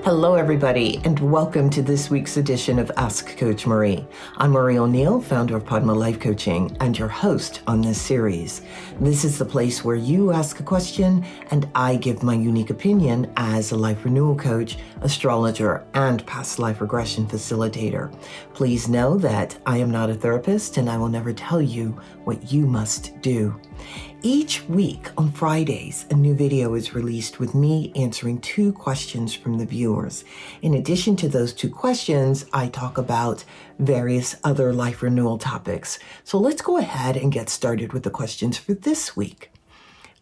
Hello, everybody, and welcome to this week's edition of Ask Coach Marie. I'm Marie O'Neill, founder of Padma Life Coaching, and your host on this series. This is the place where you ask a question, and I give my unique opinion as a life renewal coach, astrologer, and past life regression facilitator. Please know that I am not a therapist, and I will never tell you what you must do. Each week on Fridays, a new video is released with me answering 2 questions from the viewers. In addition to those 2 questions, I talk about various other life renewal topics. So let's go ahead and get started with the questions for this week.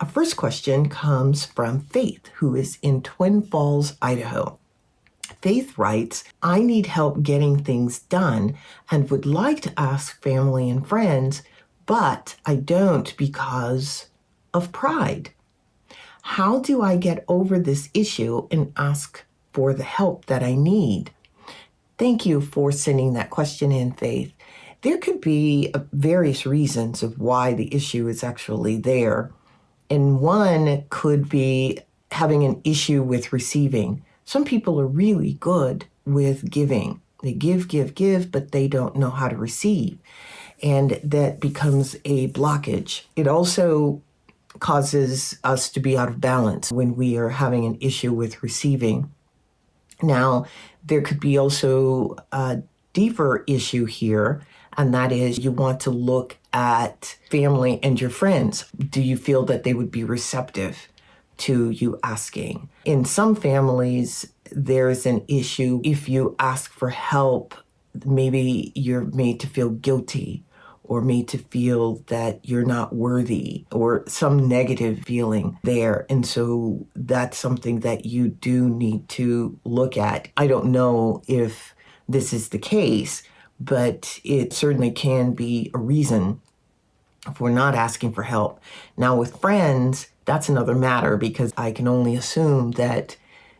Our first question comes from Faith, who is in Twin Falls, Idaho. Faith writes, I need help getting things done and would like to ask family and friends, but I don't because of pride. How do I get over this issue and ask for the help that I need? Thank you for sending that question in, Faith. There could be various reasons of why the issue is actually there. And one could be having an issue with receiving. Some people are really good with giving. They give, but they don't know how to receive. And that becomes a blockage. It also causes us to be out of balance when we are having an issue with receiving. Now, there could be also a deeper issue here, and that is you want to look at family and your friends. Do you feel that they would be receptive to you asking? In some families, there's an issue. If you ask for help, maybe you're made to feel guilty or made to feel that you're not worthy or some negative feeling there. And so that's something that you do need to look at. I don't know if this is the case, but it certainly can be a reason for not asking for help. Now with friends, that's another matter because I can only assume that,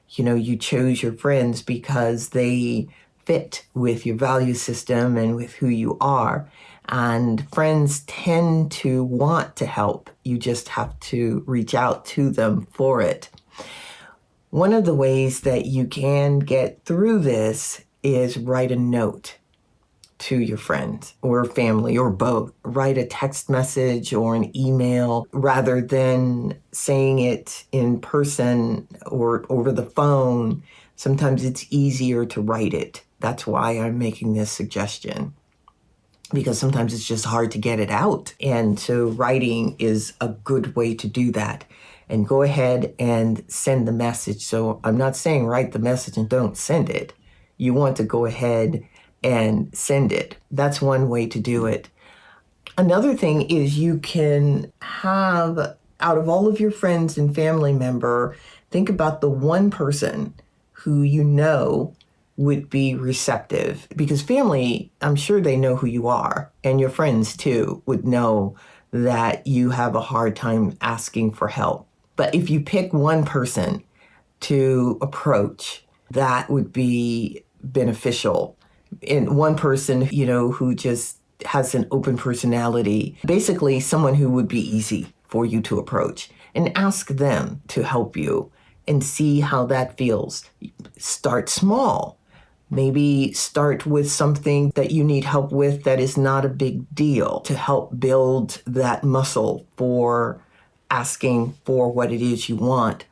you chose your friends because they fit with your value system and with who you are. And friends tend to want to help. You just have to reach out to them for it. One of the ways that you can get through this is write a note to your friends or family or both. Write a text message or an email rather than saying it in person or over the phone. Sometimes it's easier to write it. That's why I'm making this suggestion, because sometimes it's just hard to get it out. And so writing is a good way to do that. And go ahead and send the message. So I'm not saying write the message and don't send it. You want to go ahead and send it. That's one way to do it. Another thing is you can have, out of all of your friends and family member, think about the one person who you know would be receptive, because family, I'm sure they know who you are, and your friends too would know that you have a hard time asking for help. But if you pick one person to approach, that would be beneficial. And one person, who just has an open personality, basically someone who would be easy for you to approach, and ask them to help you and see how that feels. Start small. Maybe start with something that you need help with that is not a big deal to help build that muscle for asking for what it is you want.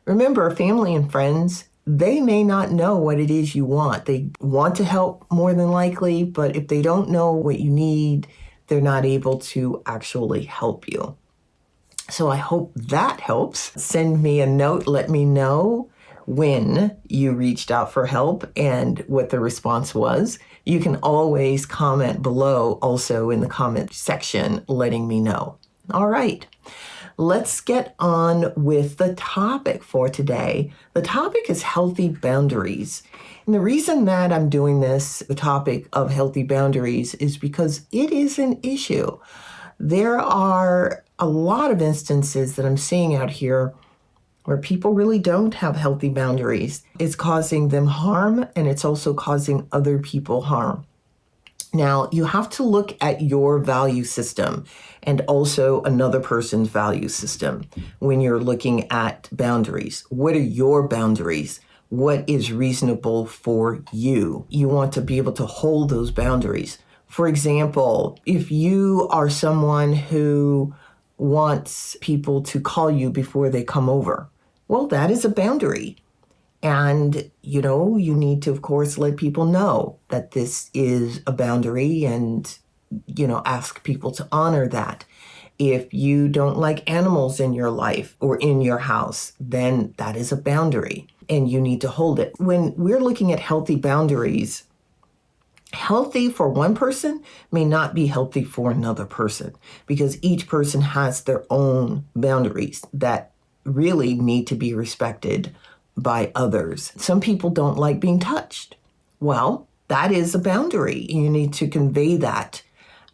Remember, family and friends, they may not know what it is you want. They want to help more than likely, but if they don't know what you need, they're not able to actually help you. So I hope that helps. Send me a note. Let me know when you reached out for help and what the response was. You can always comment below also in the comment section letting me know. All right, let's get on with the topic for today. The topic is healthy boundaries. And the reason that I'm doing this, the topic of healthy boundaries, is because it is an issue. There are a lot of instances that I'm seeing out here where people really don't have healthy boundaries. It's causing them harm, and it's also causing other people harm. Now, you have to look at your value system and also another person's value system when you're looking at boundaries. What are your boundaries? what is reasonable for you. You want to be able to hold those boundaries. For example, if you are someone who wants people to call you before they come over, well, that is a boundary. And, you need to, of course, let people know that this is a boundary and, ask people to honor that. If you don't like animals in your life or in your house, then that is a boundary and you need to hold it. When we're looking at healthy boundaries, healthy for one person may not be healthy for another person because each person has their own boundaries that really need to be respected by others. Some people don't like being touched. Well, that is a boundary. You need to convey that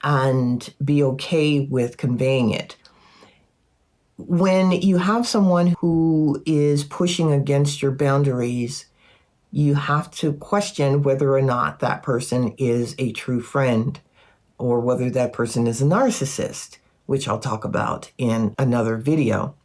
and be okay with conveying it. When you have someone who is pushing against your boundaries, you have to question whether or not that person is a true friend or whether that person is a narcissist, which I'll talk about in another video.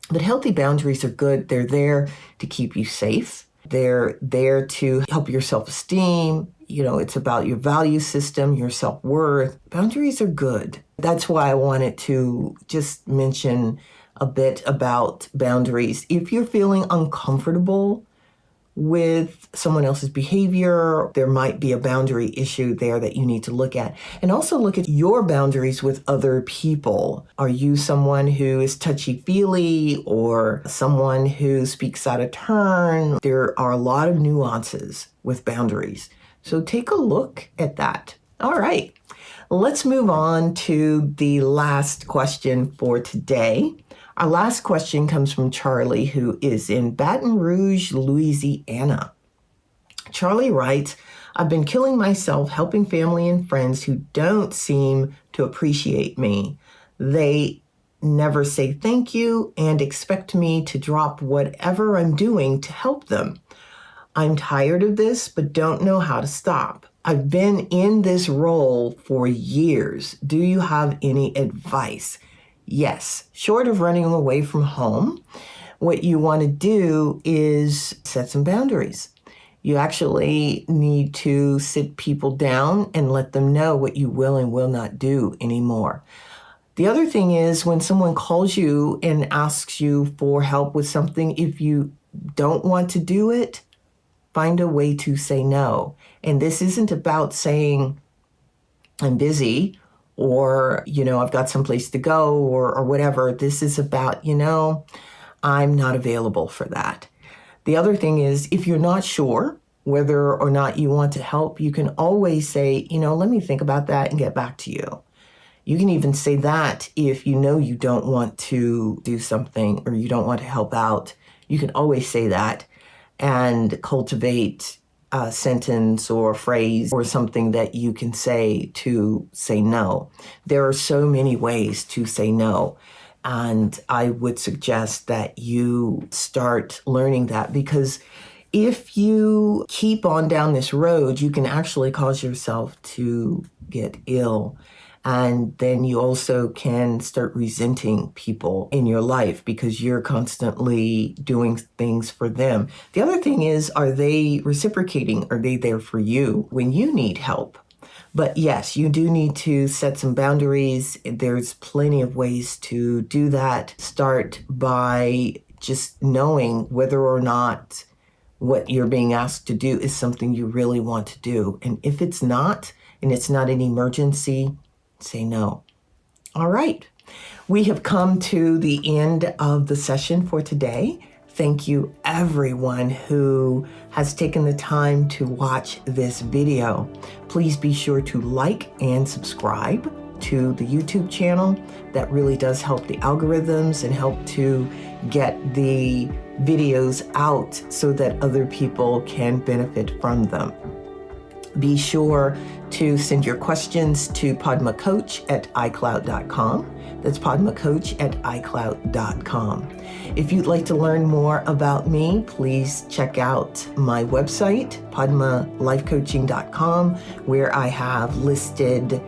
But healthy boundaries are good. They're there to keep you safe. They're there to help your self-esteem. It's about your value system, your self-worth. Boundaries are good. That's why I wanted to just mention a bit about boundaries. If you're feeling uncomfortable with someone else's behavior, there might be a boundary issue there that you need to look at. And also look at your boundaries with other people. Are you someone who is touchy-feely or someone who speaks out of turn? There are a lot of nuances with boundaries. So take a look at that. All right, let's move on to the last question for today. Our last question comes from Charlie, who is in Baton Rouge, Louisiana. Charlie writes, I've been killing myself helping family and friends who don't seem to appreciate me. They never say thank you and expect me to drop whatever I'm doing to help them. I'm tired of this, but don't know how to stop. I've been in this role for years. Do you have any advice? Yes, short of running away from home, what you want to do is set some boundaries. You actually need to sit people down and let them know what you will and will not do anymore. The other thing is when someone calls you and asks you for help with something, if you don't want to do it, find a way to say no. And this isn't about saying, I'm busy, or, I've got someplace to go or whatever. This is about, I'm not available for that. The other thing is, if you're not sure whether or not you want to help, you can always say, let me think about that and get back to you. You can even say that if you know you don't want to do something or you don't want to help out. You can always say that and cultivate a sentence or a phrase or something that you can say to say no. There are so many ways to say no. And I would suggest that you start learning that, because if you keep on down this road, you can actually cause yourself to get ill. And then you also can start resenting people in your life because you're constantly doing things for them. The other thing is, are they reciprocating? Are they there for you when you need help? But yes, you do need to set some boundaries. There's plenty of ways to do that. Start by just knowing whether or not what you're being asked to do is something you really want to do. And if it's not, and it's not an emergency, say no. All right. We have come to the end of the session for today. Thank you, everyone who has taken the time to watch this video. Please be sure to like and subscribe to the YouTube channel. That really does help the algorithms and help to get the videos out so that other people can benefit from them. Be sure to send your questions to padmacoach@icloud.com. That's padmacoach@icloud.com. If you'd like to learn more about me, please check out my website, padmalifecoaching.com, where I have listed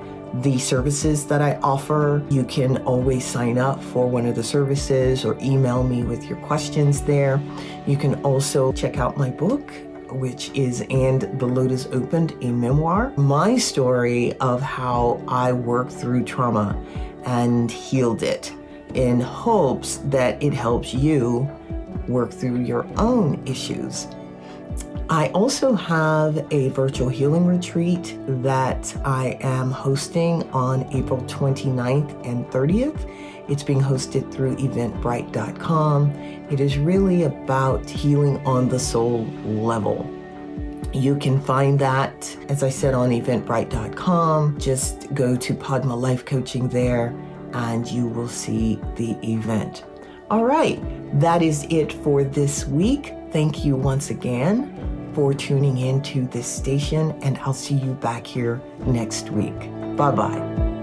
the services that I offer. You can always sign up for one of the services or email me with your questions there. You can also check out my book, which is And the Lotus Opened, a memoir. My story of how I worked through trauma and healed it, in hopes that it helps you work through your own issues. I also have a virtual healing retreat that I am hosting on April 29th and 30th. It's being hosted through eventbrite.com. It is really about healing on the soul level. You can find that, as I said, on eventbrite.com. Just go to Padma Life Coaching there and you will see the event. All right, that is it for this week. Thank you once again for tuning in to this station, and I'll see you back here next week. Bye-bye.